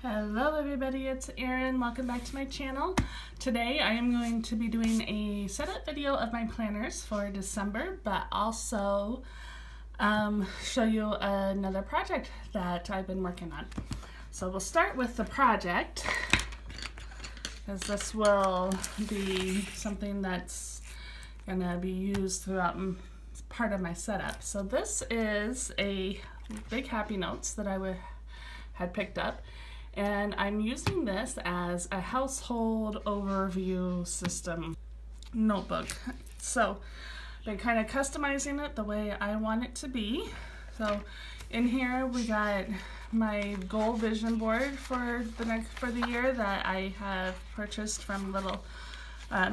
Hello everybody, it's Erin. Welcome back to my channel. Today I am going to be doing a setup video of my planners for December, but also show you another project that I've been working on. So we'll start with the project, as this will be something that's going to be used throughout part of my setup. So this is a big Happy Notes that I had picked up. And I'm using this as a household overview system notebook. So I've been kind of customizing it the way I want it to be. So in here we got my goal vision board for the year that I have purchased from little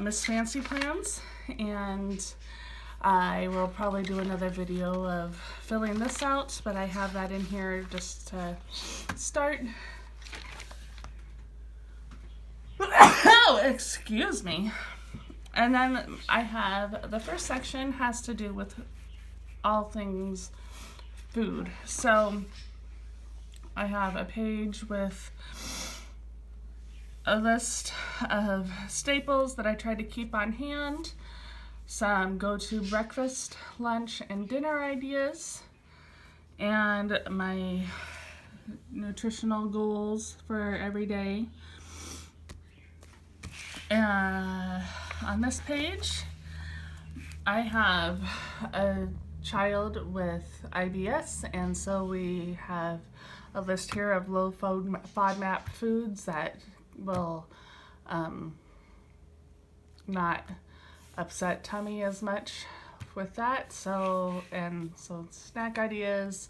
Miss Fancy Plans, and I will probably do another video of filling this out, but I have that in here just to start. Oh, excuse me. And then I have the first section has to do with all things food. So I have a page with a list of staples that I try to keep on hand, some go-to breakfast, lunch, and dinner ideas, and my nutritional goals for every day. On this page, I have a child with IBS, and so we have a list here of low FODMAP foods that will not upset tummy as much with that. So snack ideas,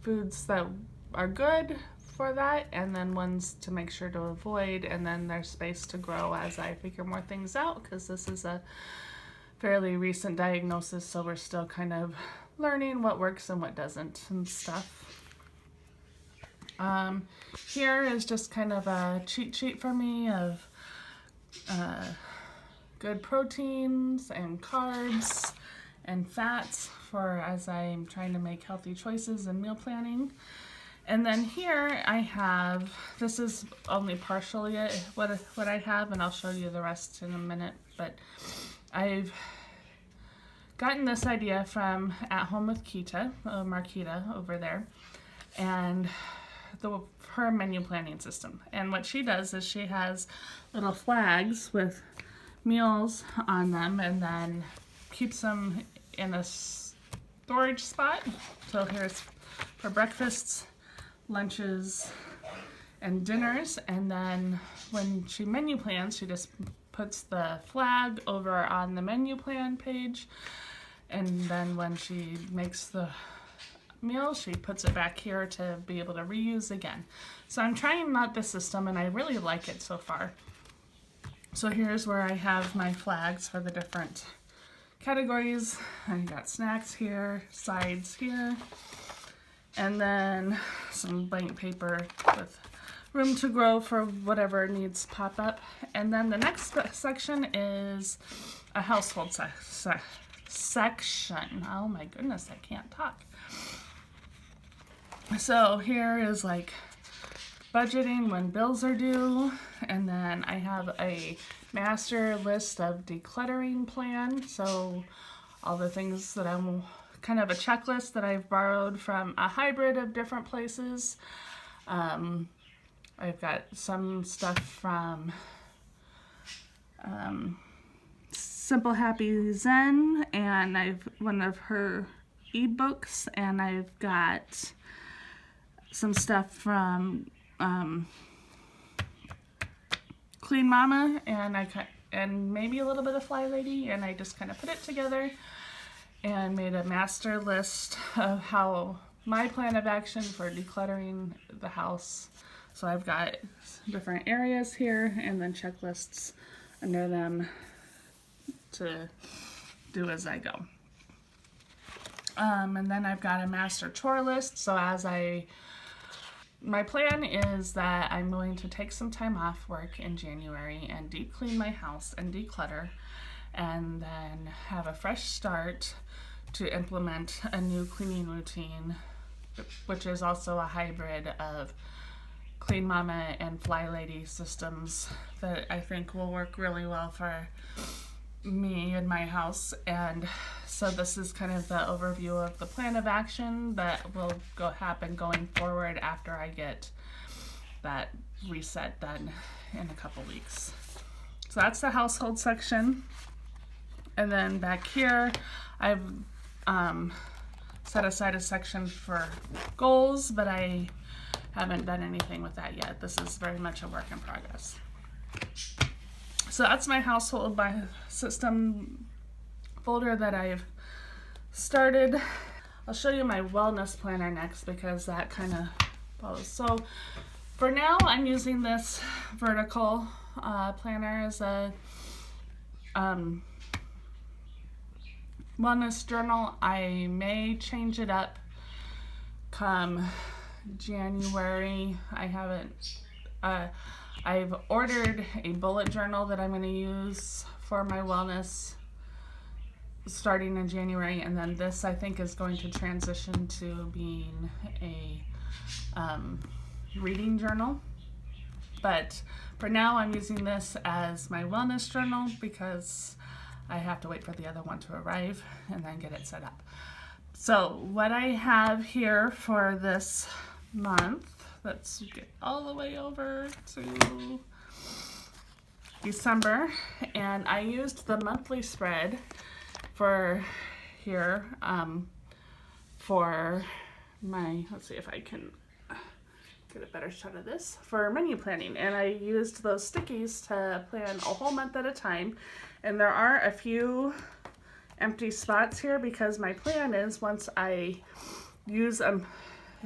foods that are good for that, and then ones to make sure to avoid, and then there's space to grow as I figure more things out, because this is a fairly recent diagnosis, so we're still kind of learning what works and what doesn't and stuff. Here is just kind of a cheat sheet for me of good proteins and carbs and fats for as I'm trying to make healthy choices in meal planning. And then here I have, this is only partially what I have, and I'll show you the rest in a minute, but I've gotten this idea from At Home with Kita, Marquita over there, and her menu planning system. And what she does is she has little flags with meals on them, and then keeps them in a storage spot. So here's for breakfasts, lunches, and dinners, and then when she menu plans, she just puts the flag over on the menu plan page, and then when she makes the meal, she puts it back here to be able to reuse again. So I'm trying out this system, and I really like it so far. So here's where I have my flags for the different categories. I got snacks here, sides here, and then some blank paper with room to grow for whatever needs pop up. And then the next section is a household section. Oh my goodness, I can't talk. So here is like budgeting when bills are due, and then I have a master list of decluttering plan. So all the things that I'm kind of a checklist that I've borrowed from a hybrid of different places. I've got some stuff from Simple Happy Zen, and I've one of her ebooks, and I've got some stuff from Clean Mama, and maybe a little bit of Fly Lady, and I just kind of put it together and made a master list of how my plan of action for decluttering the house. So I've got different areas here, and then checklists under them to do as I go. And then I've got a master chore list. So my plan is that I'm going to take some time off work in January and deep clean my house and declutter, and then have a fresh start to implement a new cleaning routine which is also a hybrid of Clean Mama and Fly Lady systems that I think will work really well for me and my house. And so this is kind of the overview of the plan of action that will happen going forward after I get that reset done in a couple weeks. So that's the household section. And then back here, I've set aside a section for goals, but I haven't done anything with that yet. This is very much a work in progress. So that's my household by system folder that I've started. I'll show you my wellness planner next because that kind of follows. So for now, I'm using this vertical planner as a wellness journal. I may change it up come January. I haven't, I've ordered a bullet journal that I'm going to use for my wellness starting in January, and then this I think is going to transition to being a reading journal. But for now I'm using this as my wellness journal because I have to wait for the other one to arrive and then get it set up. So what I have here for this month, let's get all the way over to December, and I used the monthly spread for here for my, let's see if I can get a better shot of this, for menu planning, and I used those stickies to plan a whole month at a time. And there are a few empty spots here because my plan is once I use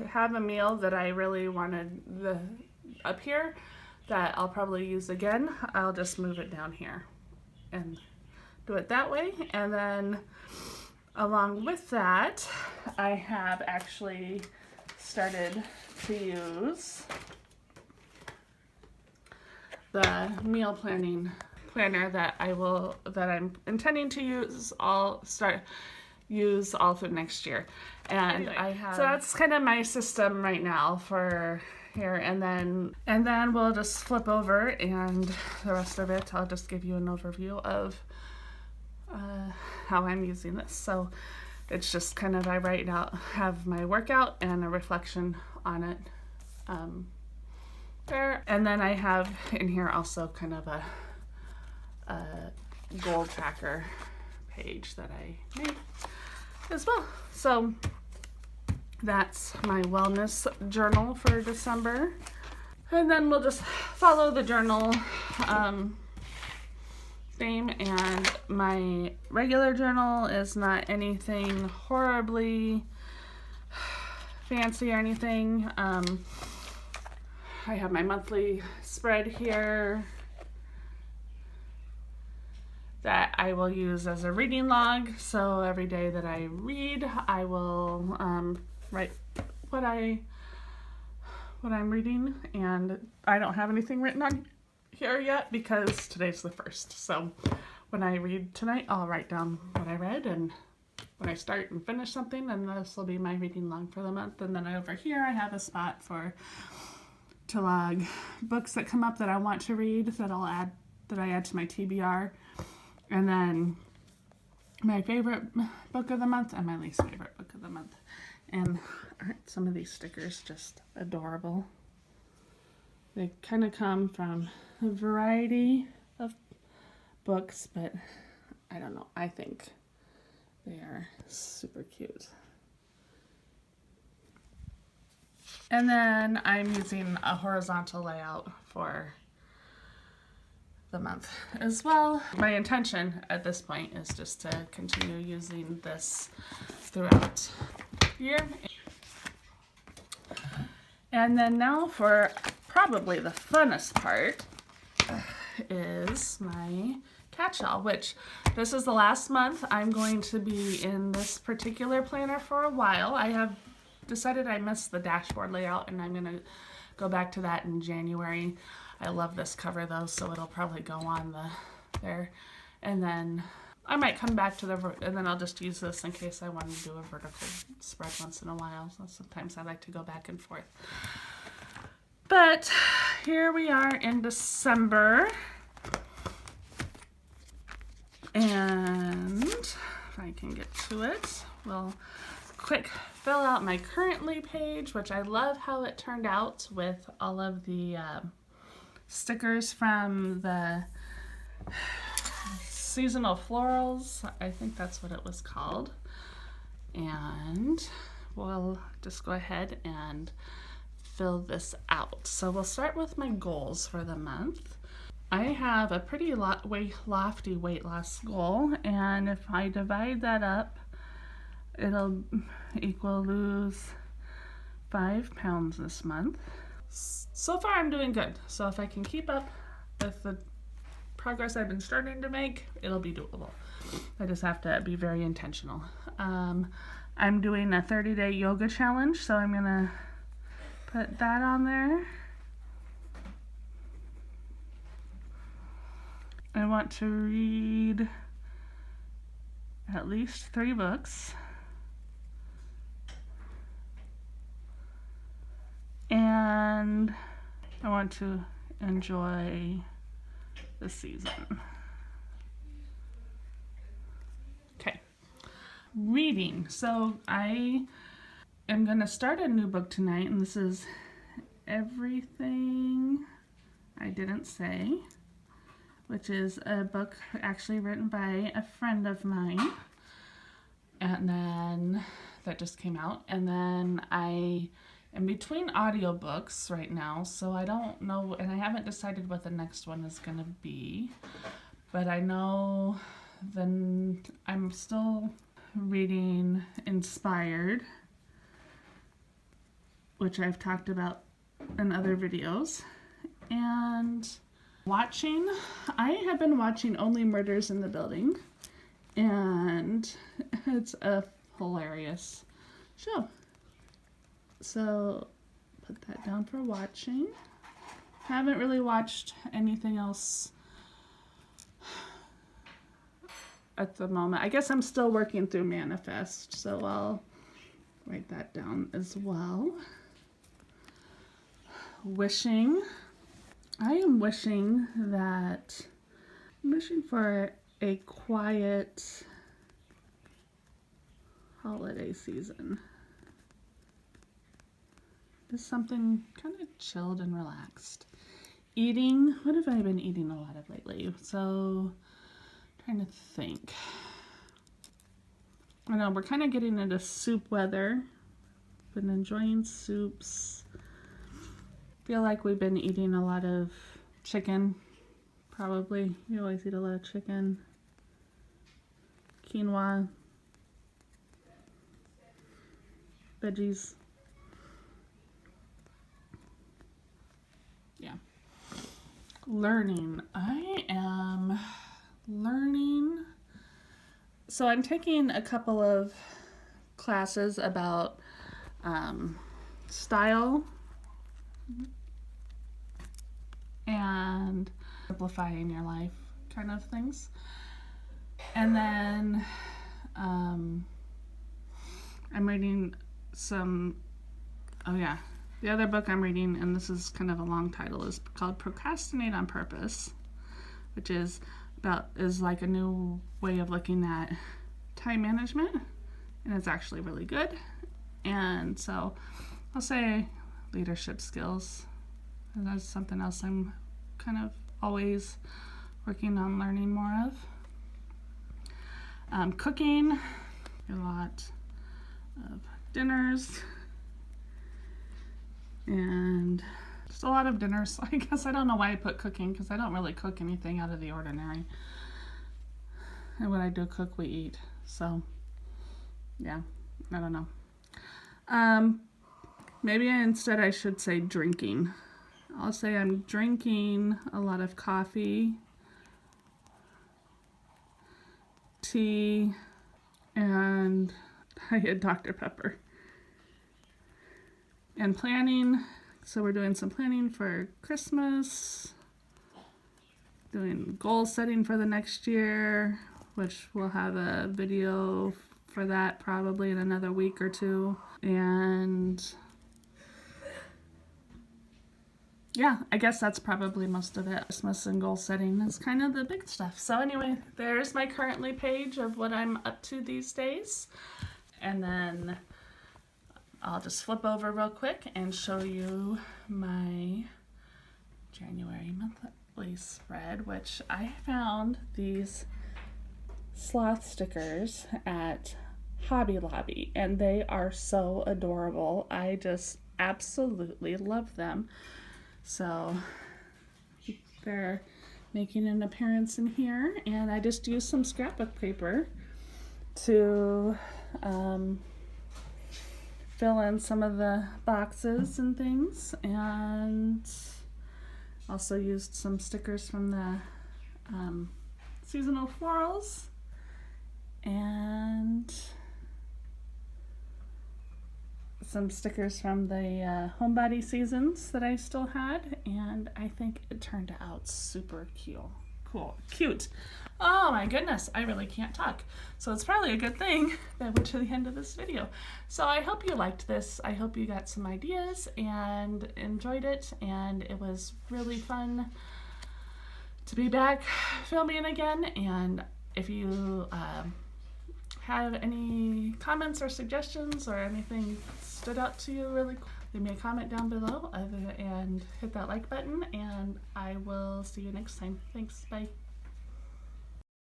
have a meal that I really wanted up here that I'll probably use again, I'll just move it down here and do it that way. And then along with that, I have actually started to use the meal planning planner that I'm intending to use all through next year. And anyway, so that's kind of my system right now for here, and then we'll just flip over, and the rest of it I'll just give you an overview of how I'm using this. So it's just kind of, I write out, have my workout and a reflection on it there, and then I have in here also kind of a goal tracker page that I made as well. So that's my wellness journal for December, and then we'll just follow the journal theme. And my regular journal is not anything horribly fancy or anything. I have my monthly spread here that I will use as a reading log. So every day that I read, I will write what I'm reading, and I don't have anything written on here yet because today's the 1st. So when I read tonight, I'll write down what I read and when I start and finish something, and this will be my reading log for the month. And then over here I have a spot to log books that come up that I want to read that I add to my TBR. And then my favorite book of the month and my least favorite book of the month. And aren't some of these stickers just adorable? They kind of come from a variety of books, but I don't know. I think they are super cute. And then I'm using a horizontal layout for the month as well. My intention at this point is just to continue using this throughout the year. And then now for probably the funnest part is my catch-all, which this is the last month I'm going to be in this particular planner for a while. I have decided I missed the dashboard layout, and I'm going to go back to that in January. I love this cover though, so it'll probably go on there. And then I might come back to and then I'll just use this in case I want to do a vertical spread once in a while. So sometimes I like to go back and forth. But here we are in December. And if I can get to it, we'll quick fill out my currently page, which I love how it turned out with all of the stickers from the seasonal florals. I think that's what it was called. And we'll just go ahead and fill this out. So we'll start with my goals for the month. I have a pretty lofty weight loss goal, and if I divide that up, it'll equal lose 5 pounds this month. So far I'm doing good. So if I can keep up with the progress I've been starting to make, it'll be doable. I just have to be very intentional. I'm doing a 30-day yoga challenge, so I'm gonna put that on there. I want to read at least 3 books. And I want to enjoy the season. Okay. Reading. So I am going to start a new book tonight, and this is Everything I Didn't Say, which is a book actually written by a friend of mine, and then that just came out. And then I am between audiobooks right now, so I don't know, and I haven't decided what the next one is going to be, but I know then I'm still reading Inspired, which I've talked about in other videos. And watching, I have been watching Only Murders in the Building, and it's a hilarious show. So put that down for watching. Haven't really watched anything else at the moment. I guess I'm still working through Manifest, so I'll write that down as well. Wishing. I am wishing for a quiet holiday season. Just something kind of chilled and relaxed. Eating. What have I been eating a lot of lately? So, trying to think. I know we're kind of getting into soup weather. Been enjoying soups. Feel like we've been eating a lot of chicken. Probably. We always eat a lot of chicken. Quinoa. Veggies. Yeah. Learning. I am learning. So I'm taking a couple of classes about style and simplifying your life kind of things. And then I'm reading the other book I'm reading, and this is kind of a long title, is called Procrastinate on Purpose, which is like a new way of looking at time management, and it's actually really good. And so I'll say leadership skills, and that's something else I'm kind of always working on learning more of. Cooking, a lot of dinners, and just a lot of dinners. I guess I don't know why I put cooking, because I don't really cook anything out of the ordinary. And when I do cook, we eat. So, yeah, I don't know. Maybe instead I should say drinking. I'll say I'm drinking a lot of coffee, tea, and Diet Dr. Pepper. And planning. So we're doing some planning for Christmas, doing goal setting for the next year, which we'll have a video for that probably in another week or two. And yeah, I guess that's probably most of it. Christmas and goal setting is kind of the big stuff. So anyway, there's my currently page of what I'm up to these days. And then I'll just flip over real quick and show you my January monthly spread, which I found these sloth stickers at Hobby Lobby, and they are so adorable. I just absolutely love them. So they're making an appearance in here, and I just used some scrapbook paper to fill in some of the boxes and things, and also used some stickers from the seasonal florals and some stickers from the homebody seasons that I still had, and I think it turned out super cute. Oh my goodness, I really can't talk. So it's probably a good thing that we're to the end of this video. So I hope you liked this. I hope you got some ideas and enjoyed it, and it was really fun to be back filming again. And if you have any comments or suggestions or anything stood out to you really, leave me a comment down below and hit that like button, and I will see you next time. Thanks, bye.